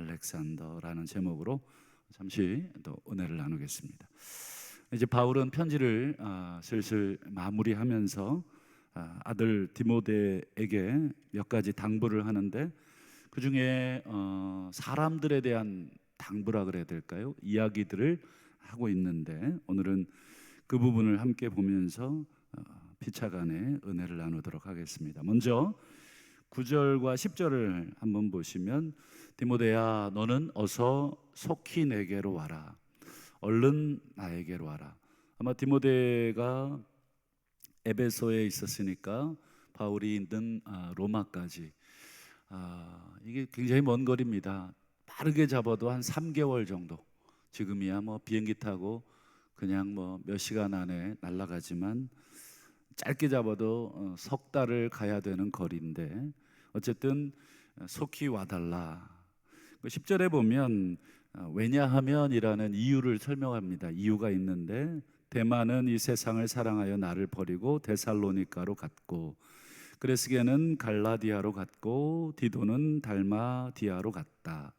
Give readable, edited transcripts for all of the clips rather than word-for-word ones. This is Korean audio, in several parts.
알렉산더라는 제목으로 잠시 또 은혜를 나누겠습니다. 이제 바울은 편지를 슬슬 마무리하면서 아들 디모데에게 몇 가지 당부를 하는데, 그 중에 사람들에 대한 당부라 그래야 될까요? 이야기들을 하고 있는데, 오늘은 그 부분을 함께 보면서 피차간에 은혜를 나누도록 하겠습니다. 먼저 9절과 10절을 한번 보시면, 디모데야 너는 어서 속히 내게로 와라. 얼른 나에게로 와라. 아마 디모데가 에베소에 있었으니까 바울이 있는 로마까지 이게 굉장히 먼 거리입니다. 빠르게 잡아도 한 3개월 정도. 지금이야 뭐 비행기 타고 그냥 뭐 몇 시간 안에 날아가지만, 짧게 잡아도 석 달을 가야 되는 거리인데, 어쨌든 속히 와달라. 10절에 보면 왜냐하면이라는 이유를 설명합니다. 이유가 있는데, 데마는 이 세상을 사랑하여 나를 버리고 데살로니가로 갔고, 그레스게는 갈라디아로 갔고, 디도는 달마디아로 갔다.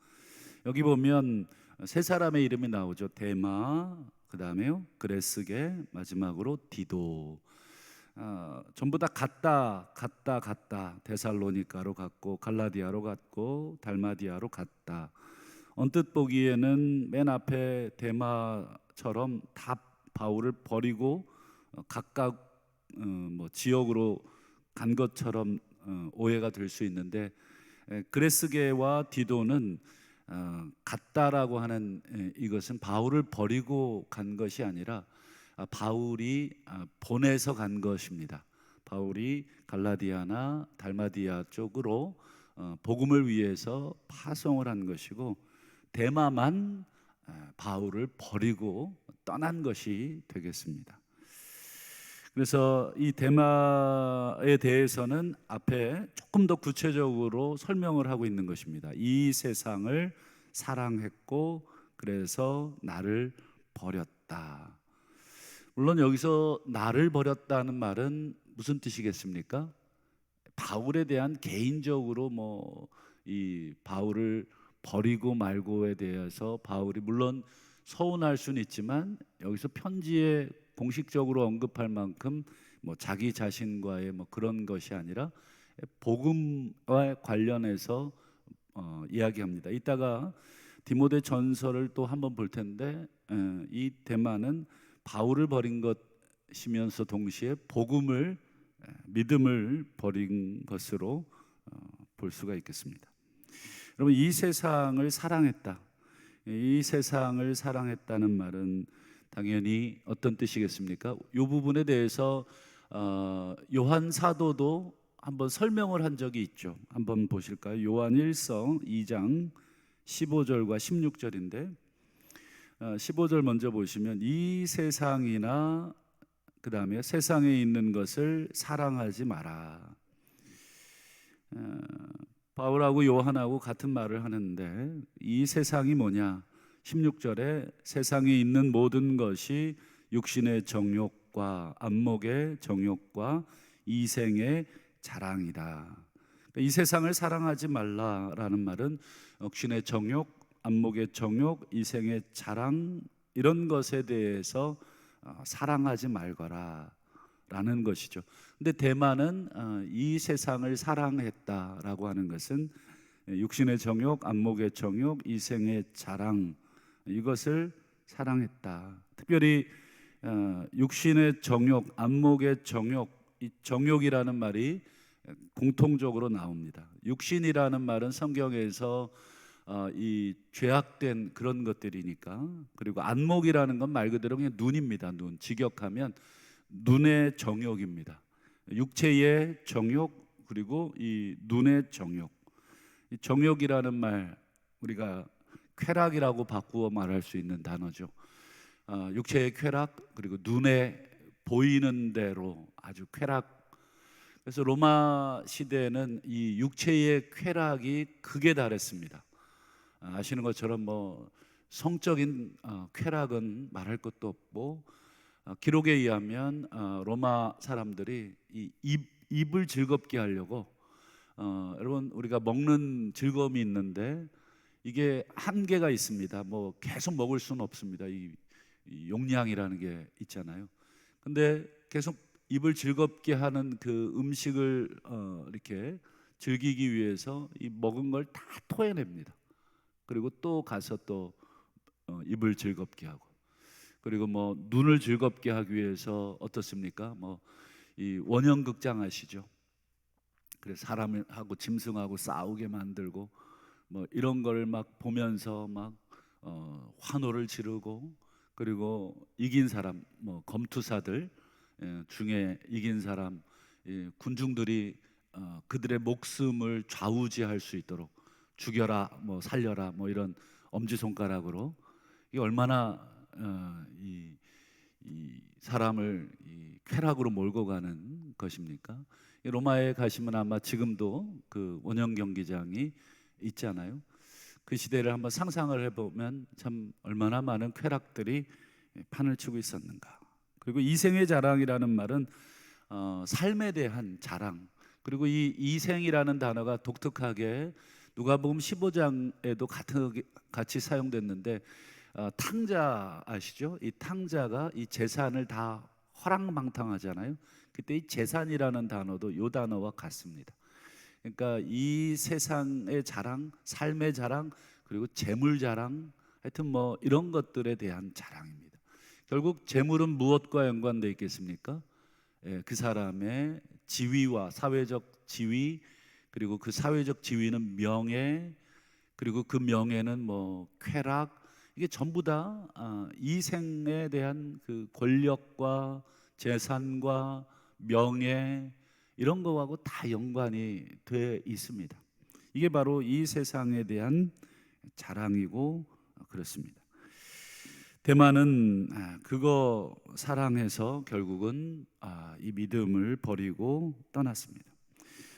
여기 보면 세 사람의 이름이 나오죠. 데마, 그 다음에요 그레스게, 마지막으로 디도. 전부 다 갔다. 데살로니가로 갔고, 갈라디아로 갔고, 달마디아로 갔다. 언뜻 보기에는 맨 앞에 데마처럼 다 바울을 버리고 각각 뭐 지역으로 간 것처럼 오해가 될 수 있는데, 그레스게와 디도는 갔다라고 하는 이것은 바울을 버리고 간 것이 아니라 바울이 보내서 간 것입니다. 바울이 갈라디아나 달마디아 쪽으로 복음을 위해서 파송을 한 것이고, 데마만 바울을 버리고 떠난 것이 되겠습니다. 그래서 이 데마에 대해서는 앞에 조금 더 구체적으로 설명을 하고 있는 것입니다. 이 세상을 사랑했고 그래서 나를 버렸다. 물론 여기서 나를 버렸다는 말은 무슨 뜻이겠습니까? 바울에 대한 개인적으로 이 바울을 버리고 말고에 대해서 바울이 물론 서운할 수는 있지만, 여기서 편지에 공식적으로 언급할 만큼 자기 자신과의 그런 것이 아니라 복음과 관련해서 이야기합니다. 이따가 디모데 전서를 또 한번 볼 텐데, 이 데마는 바울을 버린 것이면서 동시에 복음을, 믿음을 버린 것으로 볼 수가 있겠습니다. 여러분, 이 세상을 사랑했다. 이 세상을 사랑했다는 말은 당연히 어떤 뜻이겠습니까? 이 부분에 대해서 요한 사도도 한번 설명을 한 적이 있죠. 한번 보실까요? 요한 1서 2장 15절과 16절인데, 15절 먼저 보시면, 이 세상이나 그 다음에 세상에 있는 것을 사랑하지 마라. 바울하고 요한하고 같은 말을 하는데, 이 세상이 뭐냐? 16절에 세상에 있는 모든 것이 육신의 정욕과 안목의 정욕과 이생의 자랑이다. 이 세상을 사랑하지 말라라는 말은 육신의 정욕, 안목의 정욕, 이생의 자랑, 이런 것에 대해서 사랑하지 말거라 라는 것이죠. 근데 데마는 이 세상을 사랑했다라고 하는 것은 육신의 정욕, 안목의 정욕, 이생의 자랑, 이것을 사랑했다. 특별히 육신의 정욕, 안목의 정욕, 이 정욕이라는 말이 공통적으로 나옵니다. 육신이라는 말은 성경에서 이 죄악된 그런 것들이니까. 그리고 안목이라는 건 말 그대로 그냥 눈입니다. 눈, 직역하면 눈의 정욕입니다. 육체의 정욕, 그리고 이 눈의 정욕. 이 정욕이라는 말, 우리가 쾌락이라고 바꾸어 말할 수 있는 단어죠. 육체의 쾌락, 그리고 눈에 보이는 대로 아주 쾌락. 그래서 로마 시대에는 이 육체의 쾌락이 극에 달했습니다. 아시는 것처럼 성적인 쾌락은 말할 것도 없고, 기록에 의하면 로마 사람들이 이 입을 즐겁게 하려고, 여러분 우리가 먹는 즐거움이 있는데, 이게 한계가 있습니다. 뭐 계속 먹을 수는 없습니다. 이 용량이라는 게 있잖아요. 근데 계속 입을 즐겁게 하는 그 음식을 이렇게 즐기기 위해서 이 먹은 걸 다 토해냅니다. 그리고 또 가서 또 입을 즐겁게 하고, 그리고 뭐 눈을 즐겁게 하기 위해서 어떻습니까? 뭐 이 원형극장 아시죠? 그래서 사람하고 짐승하고 싸우게 만들고 뭐 이런 걸 막 보면서 막 환호를 지르고, 그리고 이긴 사람 뭐 검투사들 중에 이긴 사람 군중들이 그들의 목숨을 좌우지할 수 있도록 죽여라 뭐 살려라 뭐 이런 엄지손가락으로, 이게 얼마나 이 사람을 이 쾌락으로 몰고 가는 것입니까? 로마에 가시면 아마 지금도 그 원형 경기장이 있잖아요. 그 시대를 한번 상상을 해보면 참 얼마나 많은 쾌락들이 판을 치고 있었는가. 그리고 이생의 자랑이라는 말은 삶에 대한 자랑. 그리고 이 이생이라는 단어가 독특하게 누가복음 15장에도 같이 사용됐는데, 탕자 아시죠? 이 탕자가 이 재산을 다 허랑방탕하잖아요. 그때 이 재산이라는 단어도 이 단어와 같습니다. 그러니까 이 세상의 자랑, 삶의 자랑, 그리고 재물 자랑, 하여튼 뭐 이런 것들에 대한 자랑입니다. 결국 재물은 무엇과 연관되어 있겠습니까? 그 사람의 지위와 사회적 지위, 그리고 그 사회적 지위는 명예, 그리고 그 명예는 뭐 쾌락, 이게 전부 다 이생에 대한 그 권력과 재산과 명예, 이런 거하고 다 연관이 돼 있습니다. 이게 바로 이 세상에 대한 자랑이고 그렇습니다. 대만은 그거 사랑해서 결국은 이 믿음을 버리고 떠났습니다.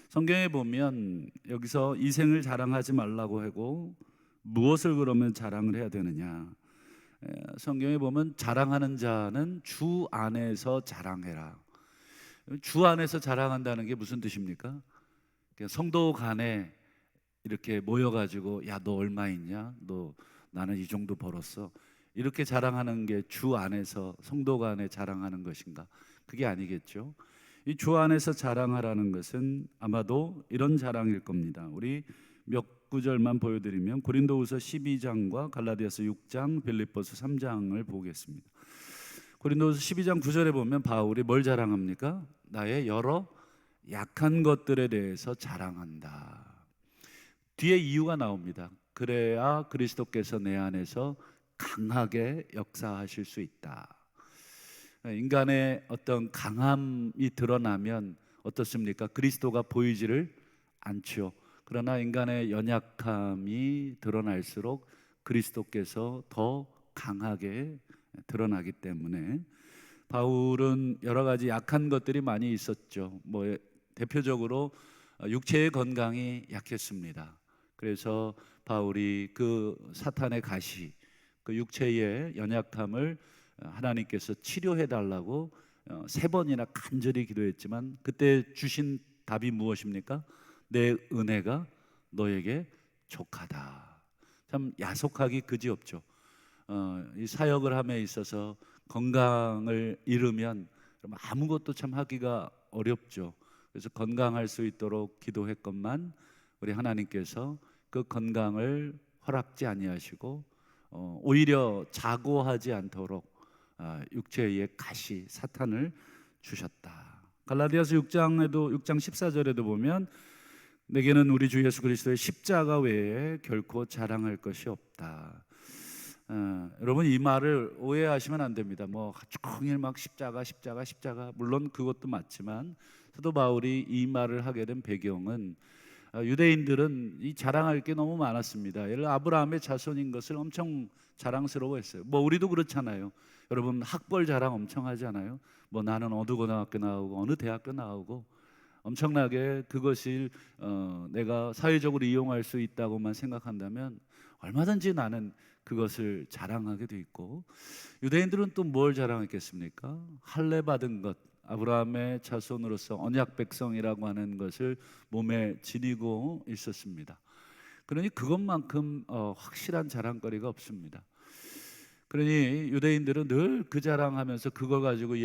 성경에 보면 여기서 이생을 자랑하지 말라고 하고 무엇을 그러면 자랑을 해야 되느냐? 성경에 보면 자랑하는 자는 주 안에서 자랑해라. 주 안에서 자랑한다는 게 무슨 뜻입니까? 성도 간에 이렇게 모여가지고 야, 너 얼마 있냐? 너 나는 이 정도 벌었어. 이렇게 자랑하는 게 주 안에서 성도 간에 자랑하는 것인가? 그게 아니겠죠. 이 주 안에서 자랑하라는 것은 아마도 이런 자랑일 겁니다. 우리 몇 구절만 보여드리면 고린도후서 12장과 갈라디아서 6장, 빌립보서 3장을 보겠습니다. 고린도후서 12장 9절에 보면 바울이 뭘 자랑합니까? 나의 여러 약한 것들에 대해서 자랑한다. 뒤에 이유가 나옵니다. 그래야 그리스도께서 내 안에서 강하게 역사하실 수 있다. 인간의 어떤 강함이 드러나면 어떻습니까? 그리스도가 보이지를 않죠. 그러나 인간의 연약함이 드러날수록 그리스도께서 더 강하게 드러나기 때문에 바울은 여러 가지 약한 것들이 많이 있었죠. 뭐 대표적으로 육체의 건강이 약했습니다. 그래서 바울이 그 사탄의 가시, 그 육체의 연약함을 하나님께서 치료해 달라고 3번이나 간절히 기도했지만 그때 주신 답이 무엇입니까? 내 은혜가 너에게 족하다. 참 야속하기 그지없죠. 이 사역을 함에 있어서 건강을 잃으면 아무것도 참 하기가 어렵죠. 그래서 건강할 수 있도록 기도했건만 우리 하나님께서 그 건강을 허락지 아니하시고 오히려 자고하지 않도록 육체의 가시 사탄을 주셨다. 갈라디아서 6장에도 6장 14절에도 보면 내게는 우리 주 예수 그리스도의 십자가 외에 결코 자랑할 것이 없다. 여러분 이 말을 오해하시면 안 됩니다. 뭐 종일 막 십자가 물론 그것도 맞지만 사도 바울이 이 말을 하게 된 배경은 유대인들은 이 자랑할 게 너무 많았습니다. 예를 들어 아브라함의 자손인 것을 엄청 자랑스러워했어요. 뭐 우리도 그렇잖아요. 여러분 학벌 자랑 엄청 하잖아요. 뭐 나는 어느 고등학교 나오고 어느 대학교 나오고 엄청나게 그것을 내가 사회적으로 이용할 수 있다고만 생각한다면 얼마든지 나는 그것을 자랑하게 돼 있고, 유대인들은 또 뭘 자랑했겠습니까? 할례 받은 것, 아브라함의 자손으로서 언약 백성이라고 하는 것을 몸에 지니고 있었습니다. 그러니 그것만큼 확실한 자랑거리가 없습니다. 그러니 유대인들은 늘 그 자랑하면서 그걸 가지고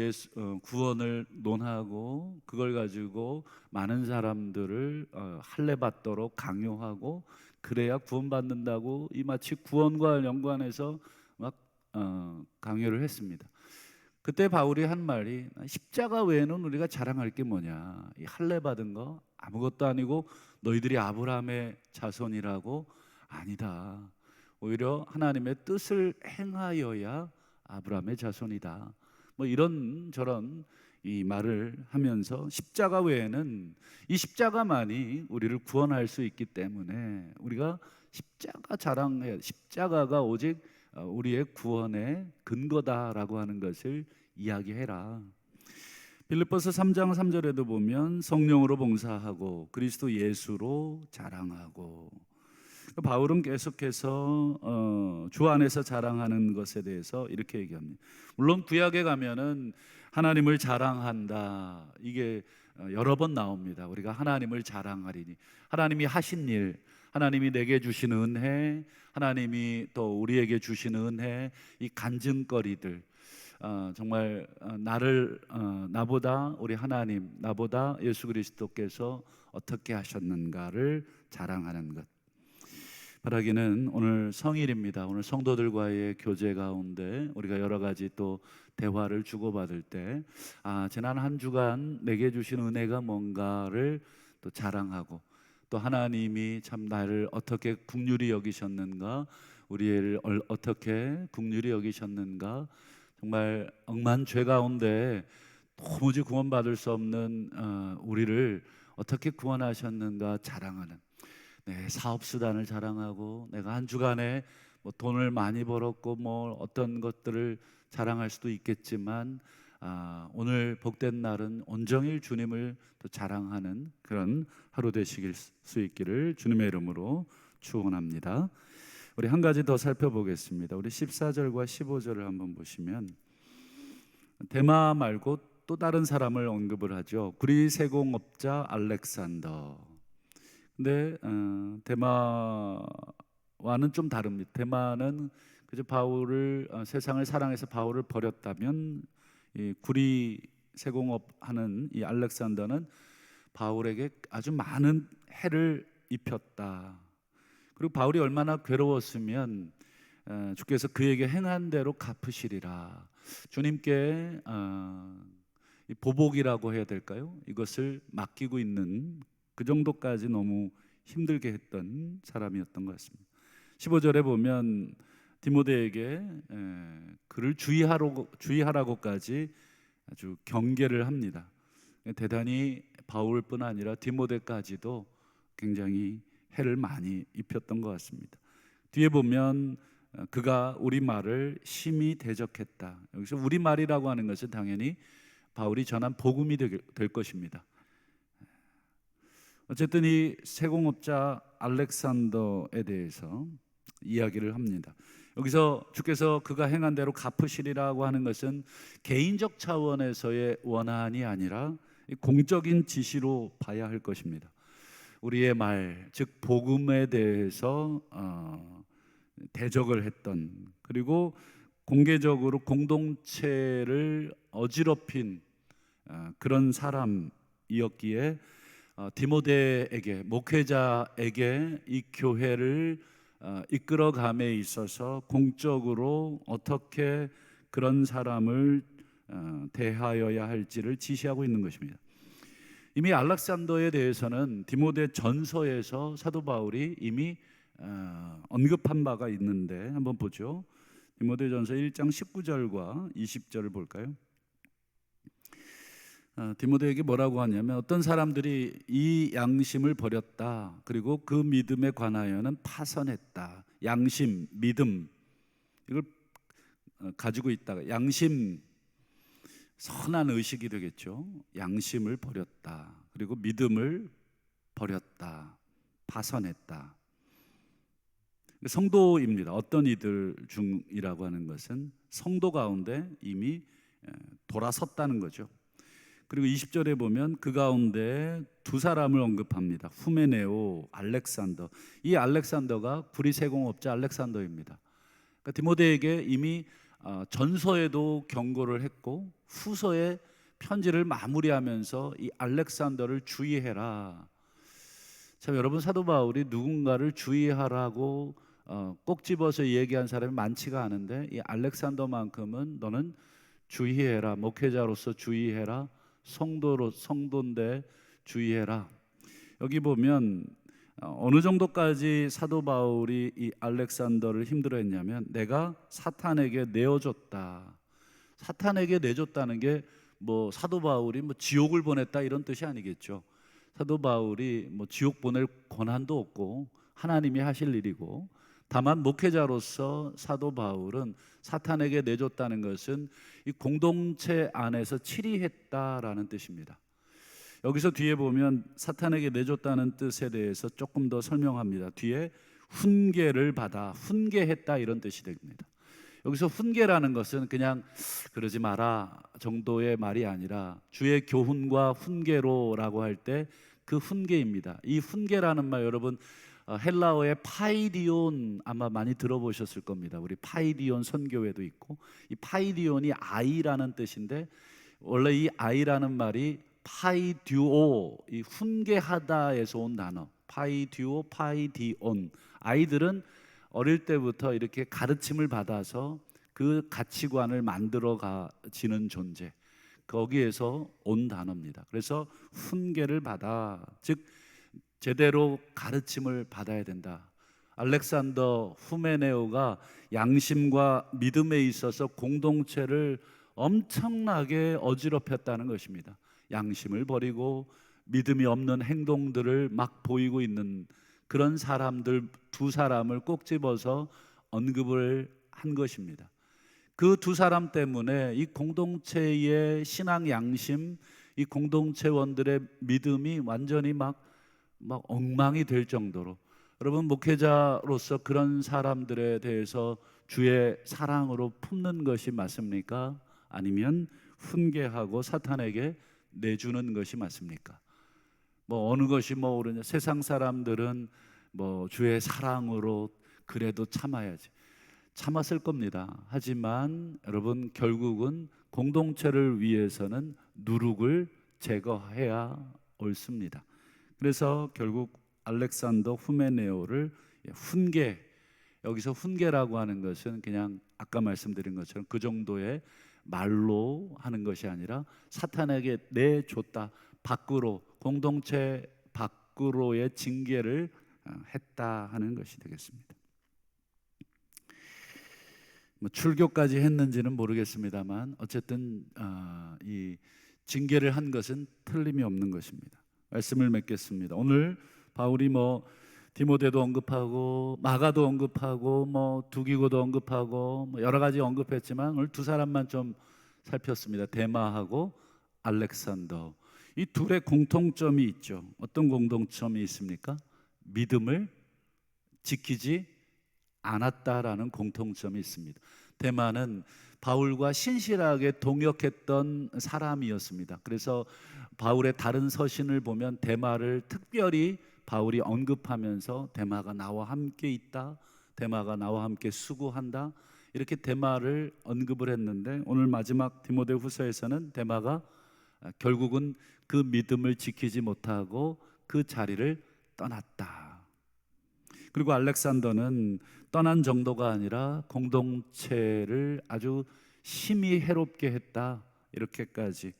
구원을 논하고 그걸 가지고 많은 사람들을 할례 받도록 강요하고 그래야 구원받는다고 이 마치 구원과 연관해서 막 강요를 했습니다. 그때 바울이 한 말이 십자가 외에는 우리가 자랑할 게 뭐냐, 이 할례 받은 거 아무것도 아니고 너희들이 아브라함의 자손이라고? 아니다. 오히려 하나님의 뜻을 행하여야 아브라함의 자손이다. 뭐 이런 저런 이 말을 하면서 십자가 외에는 이 십자가만이 우리를 구원할 수 있기 때문에 우리가 십자가 자랑해, 십자가가 오직 우리의 구원의 근거다라고 하는 것을 이야기해라. 빌립보서 3장 3절에도 보면 성령으로 봉사하고 그리스도 예수로 자랑하고, 바울은 계속해서 주 안에서 자랑하는 것에 대해서 이렇게 얘기합니다. 물론 구약에 가면은 하나님을 자랑한다, 이게 여러 번 나옵니다. 우리가 하나님을 자랑하리니, 하나님이 하신 일, 하나님이 내게 주신 은혜, 하나님이 또 우리에게 주신 은혜, 이 간증거리들, 정말 나보다 우리 하나님, 나보다 예수 그리스도께서 어떻게 하셨는가를 자랑하는 것. 바라기는 오늘 성일입니다. 오늘 성도들과의 교제 가운데 우리가 여러 가지 또 대화를 주고받을 때 지난 한 주간 내게 주신 은혜가 뭔가를 또 자랑하고, 또 하나님이 참 나를 어떻게 긍휼히 여기셨는가, 우리를 어떻게 긍휼히 여기셨는가, 정말 억만 죄 가운데 도무지 구원받을 수 없는 우리를 어떻게 구원하셨는가 자랑하는, 사업 수단을 자랑하고, 내가 한 주간에 뭐 돈을 많이 벌었고 뭐 어떤 것들을 자랑할 수도 있겠지만 오늘 복된 날은 온종일 주님을 또 자랑하는 그런 하루 되시길 수 있기를 주님의 이름으로 축원합니다. 우리 한 가지 더 살펴보겠습니다. 우리 14절과 15절을 한번 보시면 데마 말고 또 다른 사람을 언급을 하죠. 구리 세공업자 알렉산더. 근데 데마와는 좀 다릅니다. 데마는 그저 바울을 세상을 사랑해서 바울을 버렸다면, 이 구리 세공업하는 이 알렉산더는 바울에게 아주 많은 해를 입혔다. 그리고 바울이 얼마나 괴로웠으면 주께서 그에게 행한 대로 갚으시리라. 주님께 이 보복이라고 해야 될까요? 이것을 맡기고 있는, 그 정도까지 너무 힘들게 했던 사람이었던 것 같습니다. 15절에 보면 디모데에게 그를 주의하라고까지 아주 경계를 합니다. 대단히 바울뿐 아니라 디모데까지도 굉장히 해를 많이 입혔던 것 같습니다. 뒤에 보면 그가 우리 말을 심히 대적했다. 여기서 우리 말이라고 하는 것은 당연히 바울이 전한 복음이 될 것입니다. 어쨌든 이 세공업자 알렉산더에 대해서 이야기를 합니다. 여기서 주께서 그가 행한 대로 갚으시리라고 하는 것은 개인적 차원에서의 원한이 아니라 공적인 지시로 봐야 할 것입니다. 우리의 말, 즉 복음에 대해서 대적을 했던, 그리고 공개적으로 공동체를 어지럽힌 그런 사람이었기에 디모데에게, 목회자에게 이 교회를 이끌어감에 있어서 공적으로 어떻게 그런 사람을 대하여야 할지를 지시하고 있는 것입니다. 이미 알렉산더에 대해서는 디모데 전서에서 사도 바울이 이미 언급한 바가 있는데 한번 보죠. 디모데 전서 1장 19절과 20절을 볼까요? 디모데에게 뭐라고 하냐면, 어떤 사람들이 이 양심을 버렸다, 그리고 그 믿음에 관하여는 파선했다. 양심, 믿음, 이걸 가지고 있다가, 양심, 선한 의식이 되겠죠. 양심을 버렸다, 그리고 믿음을 버렸다, 파선했다. 성도입니다. 어떤 이들 중이라고 하는 것은 성도 가운데 이미 돌아섰다는 거죠. 그리고 20절에 보면 그 가운데 두 사람을 언급합니다. 후메네오, 알렉산더. 이 알렉산더가 구리세공업자 알렉산더입니다. 그러니까 디모데에게 이미 전서에도 경고를 했고 후서에 편지를 마무리하면서 이 알렉산더를 주의해라. 참 여러분, 사도 바울이 누군가를 주의하라고 꼭 집어서 얘기한 사람이 많지가 않은데 이 알렉산더만큼은 너는 주의해라, 목회자로서 주의해라, 성도인데 주의해라. 여기 보면 어느 정도까지 사도 바울이 이 알렉산더를 힘들어했냐면 내가 사탄에게 내어줬다. 사탄에게 내줬다는 게 뭐 사도 바울이 뭐 지옥을 보냈다 이런 뜻이 아니겠죠. 사도 바울이 뭐 지옥 보낼 권한도 없고 하나님이 하실 일이고, 다만 목회자로서 사도 바울은 사탄에게 내줬다는 것은 이 공동체 안에서 치리했다라는 뜻입니다. 여기서 뒤에 보면 사탄에게 내줬다는 뜻에 대해서 조금 더 설명합니다. 뒤에 훈계를 받아, 훈계했다 이런 뜻이 됩니다. 여기서 훈계라는 것은 그냥 그러지 마라 정도의 말이 아니라 주의 교훈과 훈계로라고 할 때 그 훈계입니다. 이 훈계라는 말 여러분 헬라어의 파이디온 아마 많이 들어보셨을 겁니다. 우리 파이디온 선교회도 있고, 이 파이디온이 아이라는 뜻인데 원래 이 아이라는 말이 파이듀오, 이 훈계하다에서 온 단어. 파이듀오, 파이디온. 아이들은 어릴 때부터 이렇게 가르침을 받아서 그 가치관을 만들어 가지는 존재, 거기에서 온 단어입니다. 그래서 훈계를 받아, 즉 제대로 가르침을 받아야 된다. 알렉산더 후메네오가 양심과 믿음에 있어서 공동체를 엄청나게 어지럽혔다는 것입니다. 양심을 버리고 믿음이 없는 행동들을 막 보이고 있는 그런 사람들 두 사람을 꼭 집어서 언급을 한 것입니다. 그 두 사람 때문에 이 공동체의 신앙 양심, 이 공동체원들의 믿음이 완전히 막 엉망이 될 정도로, 여러분 목회자로서 그런 사람들에 대해서 주의 사랑으로 품는 것이 맞습니까? 아니면 훈계하고 사탄에게 내주는 것이 맞습니까? 뭐 어느 것이 뭐 옳으냐? 세상 사람들은 뭐 주의 사랑으로 그래도 참아야지, 참았을 겁니다. 하지만 여러분 결국은 공동체를 위해서는 누룩을 제거해야 옳습니다. 그래서 결국 알렉산더 후메네오를 훈계, 여기서 훈계라고 하는 것은 그냥 아까 말씀드린 것처럼 그 정도의 말로 하는 것이 아니라 사탄에게 내줬다, 밖으로, 공동체 밖으로의 징계를 했다 하는 것이 되겠습니다. 뭐 출교까지 했는지는 모르겠습니다만 어쨌든 이 징계를 한 것은 틀림이 없는 것입니다. 말씀을 맺겠습니다. 오늘 바울이 뭐 디모데도 언급하고 마가도 언급하고 뭐 두기고도 언급하고 뭐 여러 가지 언급했지만 오늘 두 사람만 좀 살폈습니다. 데마하고 알렉산더. 이 둘의 공통점이 있죠. 어떤 공통점이 있습니까? 믿음을 지키지 않았다라는 공통점이 있습니다. 데마는 바울과 신실하게 동역했던 사람이었습니다. 그래서 바울의 다른 서신을 보면 데마를 특별히 바울이 언급하면서 데마가 나와 함께 있다, 데마가 나와 함께 수고한다, 이렇게 데마를 언급을 했는데 오늘 마지막 디모데후서에서는 데마가 결국은 그 믿음을 지키지 못하고 그 자리를 떠났다. 그리고 알렉산더는 떠난 정도가 아니라 공동체를 아주 심히 해롭게 했다, 이렇게까지.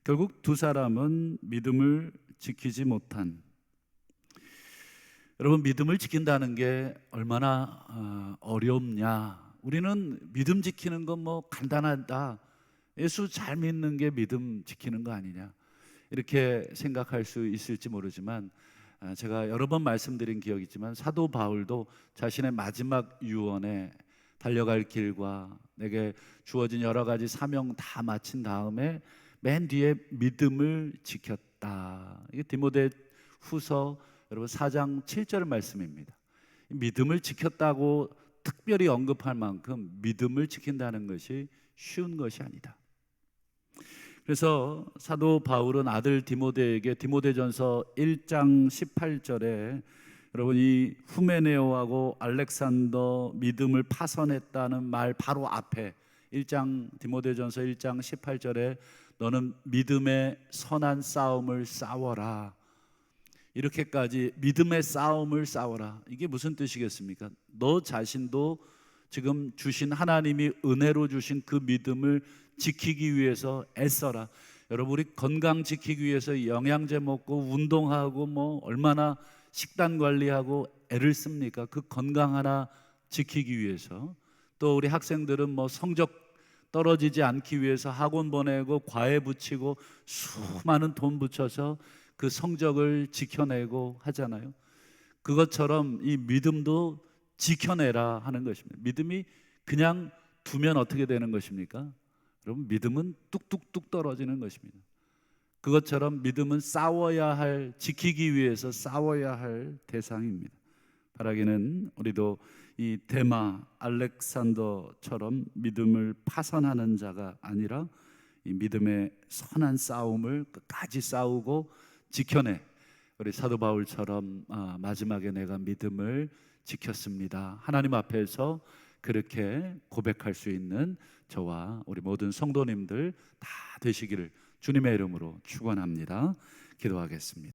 결국 두 사람은 믿음을 지키지 못한, 여러분 믿음을 지킨다는 게 얼마나 어렵냐. 우리는 믿음 지키는 건 뭐 간단하다, 예수 잘 믿는 게 믿음 지키는 거 아니냐, 이렇게 생각할 수 있을지 모르지만 제가 여러 번 말씀드린 기억이 있지만 사도 바울도 자신의 마지막 유언에 달려갈 길과 내게 주어진 여러 가지 사명 다 마친 다음에 맨 뒤에 믿음을 지켰다. 이게 디모데 후서 여러분 4장 7절 말씀입니다. 믿음을 지켰다고 특별히 언급할 만큼 믿음을 지킨다는 것이 쉬운 것이 아니다. 그래서 사도 바울은 아들 디모데에게 디모데전서 1장 18절에 여러분 이 후메네오하고 알렉산더 믿음을 파선했다는 말 바로 앞에 디모데전서 1장 18절에 너는 믿음의 선한 싸움을 싸워라, 이렇게까지 믿음의 싸움을 싸워라. 이게 무슨 뜻이겠습니까? 너 자신도 지금 주신 하나님이 은혜로 주신 그 믿음을 지키기 위해서 애써라. 여러분 우리 건강 지키기 위해서 영양제 먹고 운동하고 뭐 얼마나 식단 관리하고 애를 씁니까? 그 건강 하나 지키기 위해서. 또 우리 학생들은 뭐 성적 떨어지지 않기 위해서 학원 보내고 과외 붙이고 수많은 돈 붙여서 그 성적을 지켜내고 하잖아요. 그것처럼 이 믿음도 지켜내라 하는 것입니다. 믿음이 그냥 두면 어떻게 되는 것입니까? 여러분 믿음은 뚝뚝뚝 떨어지는 것입니다. 그것처럼 믿음은 싸워야 할, 지키기 위해서 싸워야 할 대상입니다. 바라기는 우리도 이 데마, 알렉산더처럼 믿음을 파선하는 자가 아니라 이 믿음의 선한 싸움을 끝까지 싸우고 지켜내, 우리 사도 바울처럼 마지막에 내가 믿음을 지켰습니다, 하나님 앞에서 그렇게 고백할 수 있는 저와 우리 모든 성도님들 다 되시기를 주님의 이름으로 축원합니다. 기도하겠습니다.